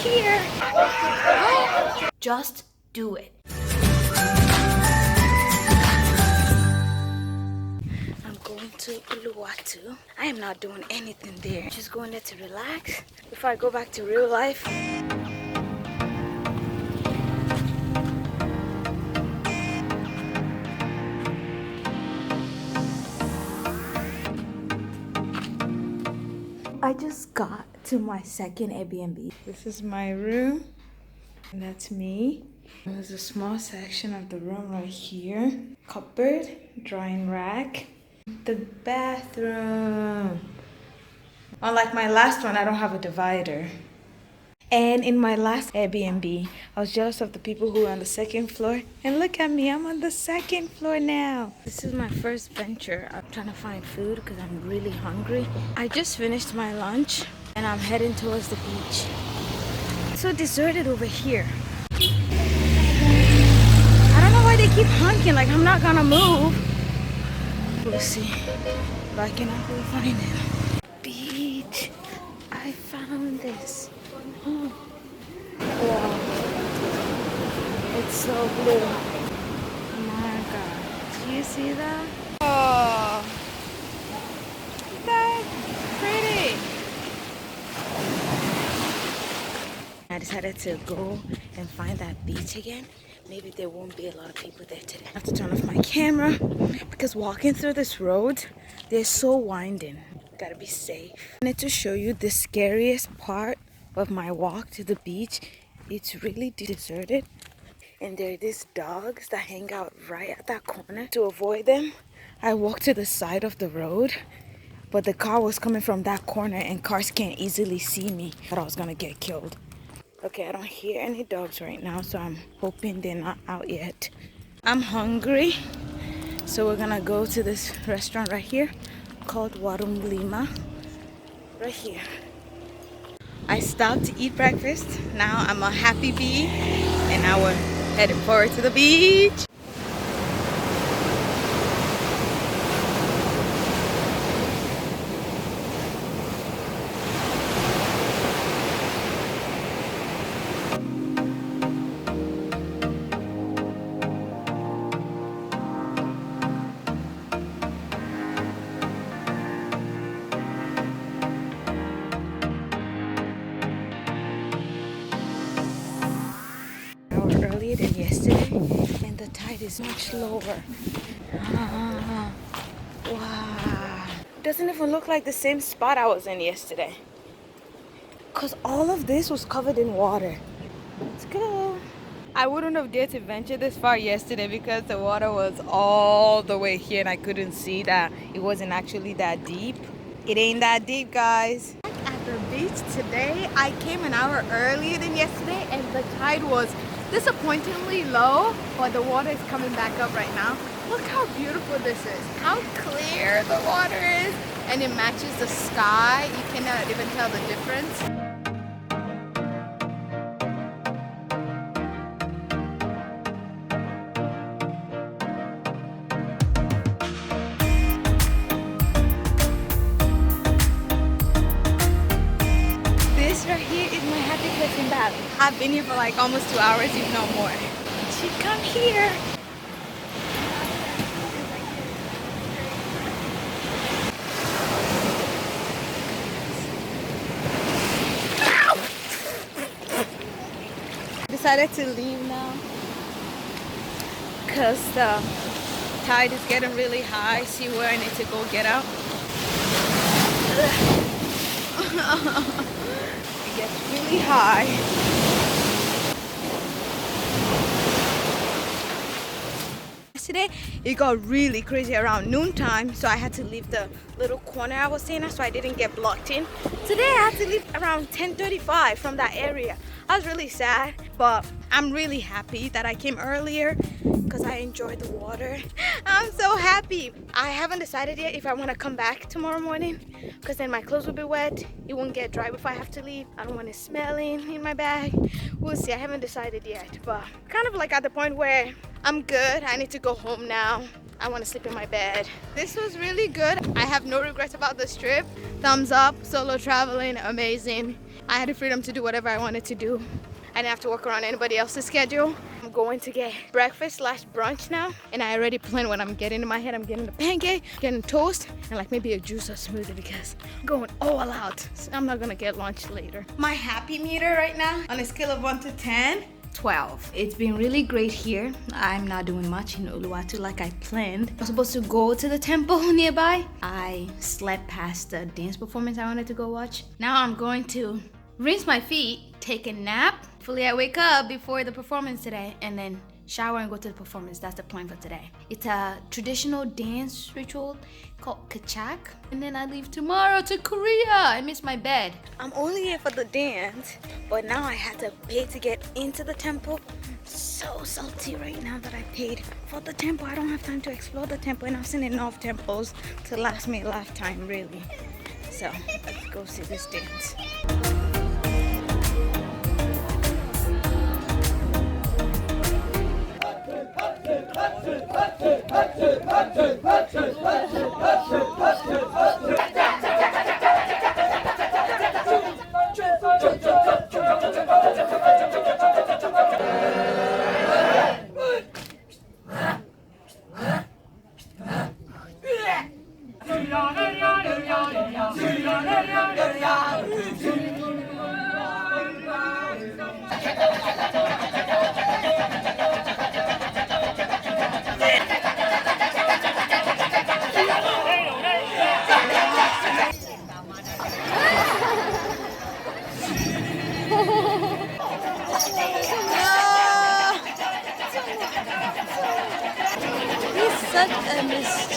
here. Just do it. I'm going to Uluwatu. I am not doing anything there. Just going there to relax before I go back to real life. I just got to my second Airbnb. This is my room, and that's me. There's a small section of the room right here. Cupboard, drying rack, the bathroom. Unlike my last one, I don't have a divider. And in my last Airbnb, I was jealous of the people who were on the second floor. And look at me, I'm on the second floor now. This is my first venture. I'm trying to find food because I'm really hungry. I just finished my lunch and I'm heading towards the beach. It's so deserted over here. I don't know why they keep honking like I'm not gonna move. We'll see if I can actually find it. Beach. I found this. Oh. Wow. It's so blue. Oh my god. Do you see that? Oh. Isn't that pretty? I decided to go and find that beach again. Maybe there won't be a lot of people there today. I have to turn off my camera because walking through this road, they're so winding. Gotta be safe. I wanted to show you the scariest part of my walk to the beach. It's really deserted, and there are these dogs that hang out right at that corner. To avoid them, I walked to the side of the road, but the car was coming from that corner and cars can't easily see me. I thought I was gonna get killed. Okay, I don't hear any dogs right now, so I'm hoping they're not out yet. I'm hungry, so we're gonna go to this restaurant right here called Warung Lima. Right here. I stopped to eat breakfast. Now I'm a happy bee, and now we're heading forward to the beach. Earlier than yesterday, and the tide is much lower. Wow. Doesn't even look like the same spot I was in yesterday, because all of this was covered in water. Let's go. I wouldn't have dared to venture this far yesterday because the water was all the way here and I couldn't see that it wasn't actually that deep. It ain't that deep, guys. At the beach today, I came an hour earlier than yesterday and the tide was disappointingly low, but the water is coming back up right now. Look how beautiful this is. How clear the water is, and it matches the sky. You cannot even tell the difference. This right here is my happy place in Bali. I've been here for like almost 2 hours, if not more. You should come here. Decided to leave now because the tide is getting really high. See where I need to go get out. It gets really high. Yesterday it got really crazy around noontime, so I had to leave the little corner I was staying at so I didn't get blocked in. Today I had to leave around 10:35 from that area. I was really sad, but I'm really happy that I came earlier because I enjoyed the water. I'm so happy. I haven't decided yet if I want to come back tomorrow morning because then my clothes will be wet. It won't get dry before I have to leave. I don't want it smelling in my bag. We'll see. I haven't decided yet, but kind of like at the point where I'm good. I need to go home now. I want to sleep in my bed. This was really good. I have no regrets about this trip. Thumbs up. Solo traveling, amazing. I had the freedom to do whatever I wanted to do. I didn't have to work around anybody else's schedule. I'm going to get breakfast / brunch now. And I already planned what I'm getting in my head. I'm getting the pancake, getting toast, and like maybe a juice or smoothie because I'm going all out. So I'm not gonna get lunch later. My happy meter right now on a scale of 1 to 10. 12. It's been really great here. I'm not doing much in Uluwatu like I planned. I was supposed to go to the temple nearby. I slept past the dance performance I wanted to go watch. Now I'm going to rinse my feet, take a nap. Hopefully I wake up before the performance today and then shower and go to the performance. That's the plan for today. It's a traditional dance ritual called Kecak. And then I leave tomorrow to Korea. I miss my bed. I'm only here for the dance, but now I had to pay to get into the temple. So salty right now that I paid for the temple. I don't have time to explore the temple, and I've seen enough temples to last me a lifetime, really. So let's go see this dance. He's such a mischief.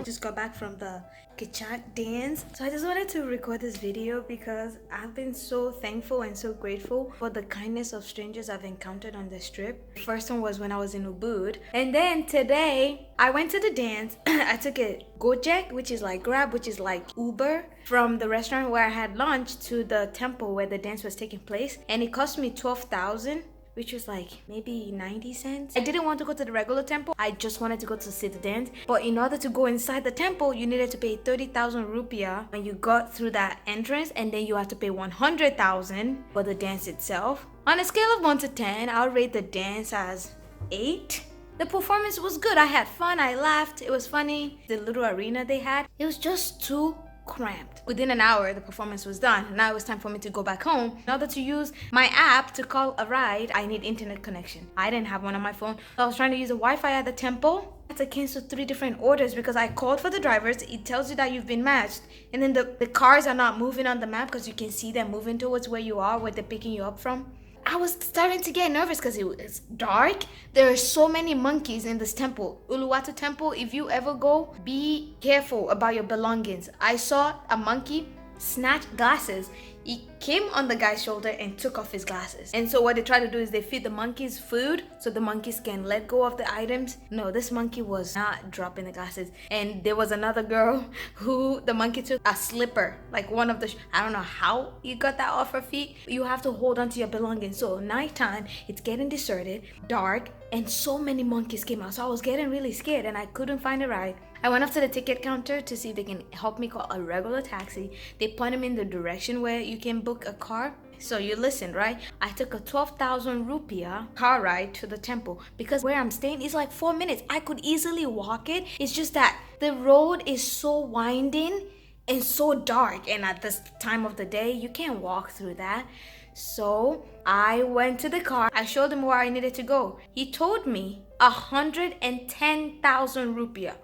Just got back from the Kecak dance, so I just wanted to record this video because I've been so thankful and so grateful for the kindness of strangers I've encountered on this trip. First one was when I was in Ubud, and then today I went to the dance. I took a Gojek, which is like Grab, which is like Uber, from the restaurant where I had lunch to the temple where the dance was taking place, and it cost me 12,000, which was like maybe 90 cents. I didn't want to go to the regular temple. I just wanted to go to see the dance. But in order to go inside the temple, you needed to pay 30,000 rupiah when you got through that entrance, and then you had to pay 100,000 for the dance itself. On a scale of 1 to 10, I'll rate the dance as 8. The performance was good. I had fun. I laughed. It was funny. The little arena they had, it was just too cramped. Within an hour, the performance was done. Now it was time for me to go back home. In order to use my app to call a ride, I need internet connection. I didn't have one on my phone, so I was trying to use the Wi-Fi at the temple. I had to cancel 3 different orders because I called for the drivers. It tells you that you've been matched, and then the cars are not moving on the map because you can see them moving towards where you are, where they're picking you up from. I was starting to get nervous because it was dark. There are so many monkeys in this temple. Uluwatu temple, if you ever go, be careful about your belongings. I saw a monkey snatch glasses. He came on the guy's shoulder and took off his glasses. And so what they try to do is they feed the monkeys food so the monkeys can let go of the items. No, this monkey was not dropping the glasses. And there was another girl who the monkey took a slipper, like one of the, I don't know how you got that off her feet. You have to hold on to your belongings. So nighttime, it's getting deserted, dark, and so many monkeys came out. So I was getting really scared and I couldn't find a ride. I went up to the ticket counter to see if they can help me call a regular taxi. They point me in the direction where you can book a car. So you listen, right? I took a 12,000 rupiah car ride to the temple because where I'm staying is like 4 minutes. I could easily walk it. It's just that the road is so winding and so dark, and at this time of the day, you can't walk through that. So I went to the car. I showed him where I needed to go. He told me 110,000 rupiah.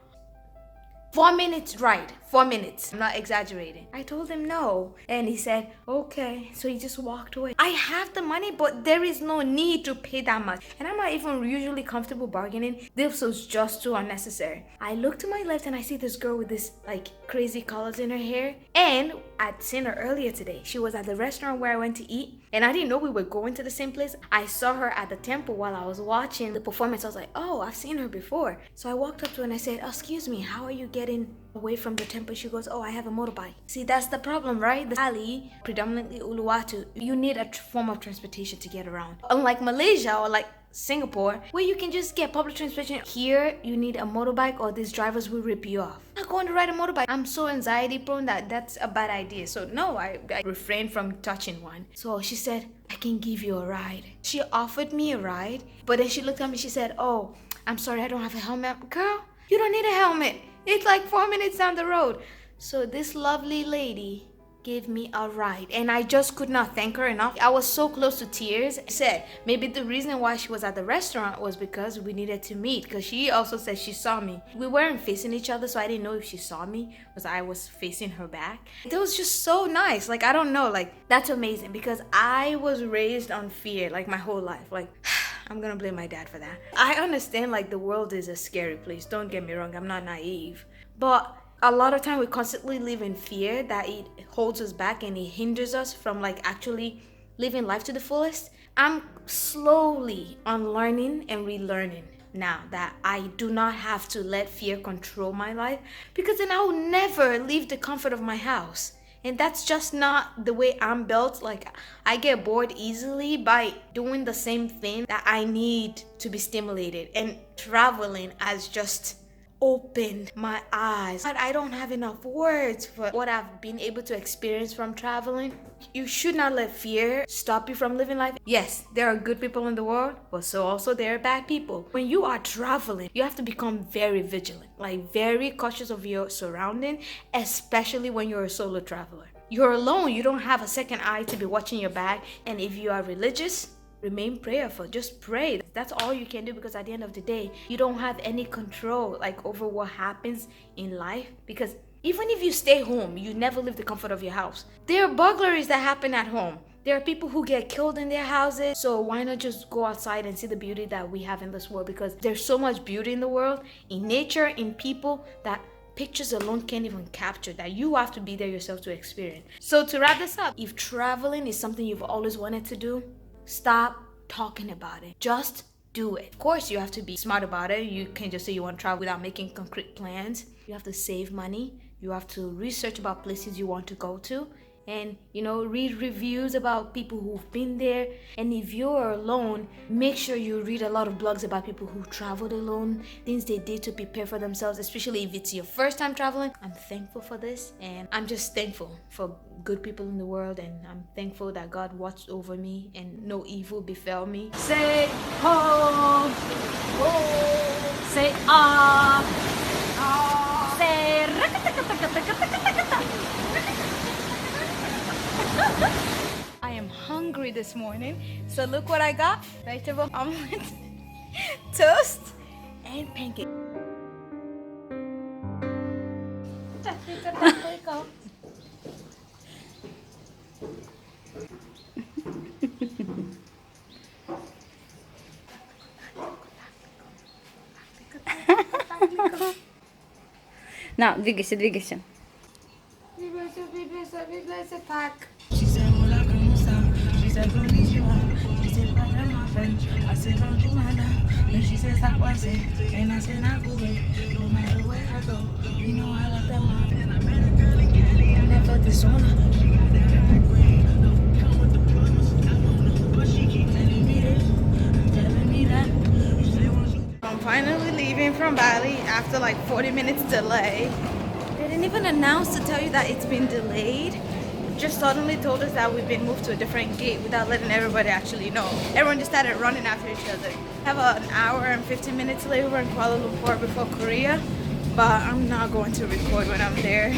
4 minutes ride. 4 minutes. I'm not exaggerating. I told him no. And he said, okay. So he just walked away. I have the money, but there is no need to pay that much. And I'm not even usually comfortable bargaining. This was just too unnecessary. I look to my left and I see this girl with this like crazy colors in her hair. And I'd seen her earlier today. She was at the restaurant where I went to eat. And I didn't know we were going to the same place. I saw her at the temple while I was watching the performance. I was like, oh, I've seen her before. So I walked up to her and I said, excuse me, how are you getting away from the temple? She goes, oh, I have a motorbike. See, that's the problem, right? The Bali, predominantly Uluwatu, you need a form of transportation to get around. Unlike Malaysia or like Singapore, where you can just get public transportation. Here, you need a motorbike or these drivers will rip you off. I'm not going to ride a motorbike. I'm so anxiety prone that that's a bad idea. So no, I refrained from touching one. So she said, I can give you a ride. She offered me a ride, but then she looked at me, she said, oh, I'm sorry, I don't have a helmet. Girl, you don't need a helmet. It's like 4 minutes down the road. So this lovely lady gave me a ride and I just could not thank her enough. I was so close to tears. I said maybe the reason why she was at the restaurant was because we needed to meet, because she also said she saw me. We weren't facing each other, so I didn't know if she saw me because I was facing her back. It was just so nice. Like, I don't know, like that's amazing, because I was raised on fear like my whole life. Like I'm gonna blame my dad for that. I understand like the world is a scary place, don't get me wrong, I'm not naive, but a lot of time we constantly live in fear that it holds us back and it hinders us from like actually living life to the fullest. I'm slowly unlearning and relearning now that I do not have to let fear control my life, because then I will never leave the comfort of my house. And that's just not the way I'm built. Like, I get bored easily by doing the same thing that I need to be stimulated. And traveling has just opened my eyes. But I don't have enough words for what I've been able to experience from traveling. You should not let fear stop you from living life. Yes, there are good people in the world, but so also there are bad people. When you are traveling, you have to become very vigilant, like very cautious of your surrounding, especially when you're a solo traveler. You're alone, you don't have a second eye to be watching your back. And if you are religious, remain prayerful. Just pray. That's all you can do, because at the end of the day, you don't have any control like over what happens in life. Because even if you stay home, you never leave the comfort of your house. There are burglaries that happen at home. There are people who get killed in their houses. So why not just go outside and see the beauty that we have in this world? Because there's so much beauty in the world, in nature, in people, that pictures alone can't even capture, that you have to be there yourself to experience. So to wrap this up, if traveling is something you've always wanted to do, stop talking about it. Just do it. Of course, you have to be smart about it. You can't just say you want to travel without making concrete plans. You have to save money. You have to research about places you want to go to. And, read reviews about people who've been there. And if you're alone, make sure you read a lot of blogs about people who traveled alone, things they did to prepare for themselves, especially if it's your first time traveling. I'm thankful for this, and I'm just thankful for good people in the world, and I'm thankful that God watched over me and no evil befell me. Say ho, ho. Say ah, ah. Say I am hungry this morning, so look what I got. Vegetable omelet, toast, and pancake. No, двигайся. Так. She said, hola, ¿cómo está? She said, konnichiwa. She said, pardon my friend. I said, don't do my love. And she said, stop what I said. And I said, not good. No matter where I go, you know I love that mom. I never disown her. Telling me that. I'm finally leaving from Bali after like 40 minutes delay. They didn't even announce to tell you that it's been delayed. Just suddenly told us that we've been moved to a different gate without letting everybody actually know. Everyone just started running after each other. Have an hour and 15 minutes layover in Kuala Lumpur before Korea, but I'm not going to record when I'm there.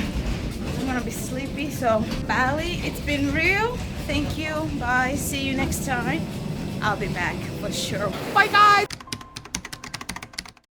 I'm gonna be sleepy. So Bali, it's been real. Thank you. Bye. See you next time. I'll be back for sure. Bye guys.